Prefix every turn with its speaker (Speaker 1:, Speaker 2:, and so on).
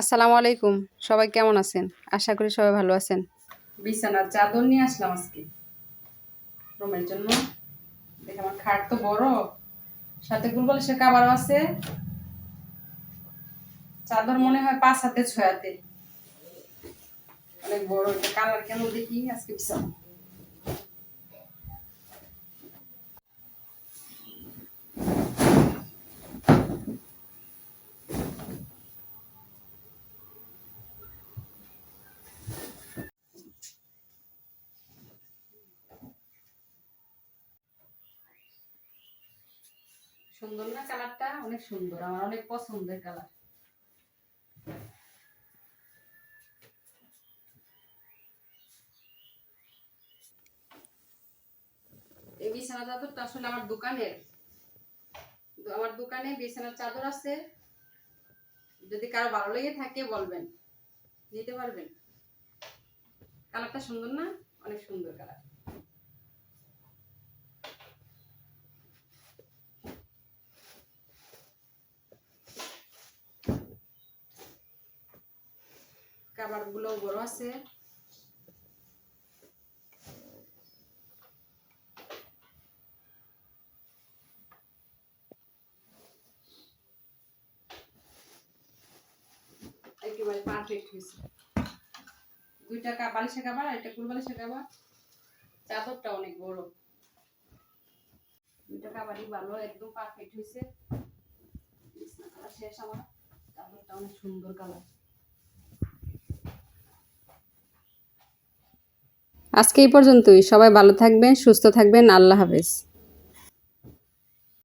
Speaker 1: আসসালামু আলাইকুম। সবাই কেমন আছেন? আশা করি সবাই ভালো আছেন। বিছানার চাদর নিয়ে আসলাম আজকে রুমের জন্য। দেখে আমার খাট তো বড়, সাথে গুলবালিশের কাভারও আছে। চাদর মনে হয় 5 হাতে 6 হাতে, অনেক বড়। এটা কালার কেমন দেখি আজকে বিছানা। সুন্দর না কালারটা? অনেক সুন্দর, আমার অনেক পছন্দের কালার। এই বিছানা চাদরটা আসলে আমার দোকানে বিছানার চাদর আছে। যদি কারো ভালো লেগে থাকে বলবেন, নিতে পারবেন। কালারটা সুন্দর না? অনেক সুন্দর কালার। কাভার গুলো বড় আছে। একেবারে পারফেক্ট হয়েছে। দুইটা বালিশের কাভার আর একটা কুলবালিশের কাভার। চাদরটা অনেক বড়। দুইটা কাভারই ভালো, একদম পারফেক্ট হয়েছে। বিছানাটা শেষ আমার। চাদরটা অনেক সুন্দর কালার। আজকে এই পর্যন্তই। সবাই ভালো থাকবেন, সুস্থ থাকবেন। আল্লাহ হাফেজ।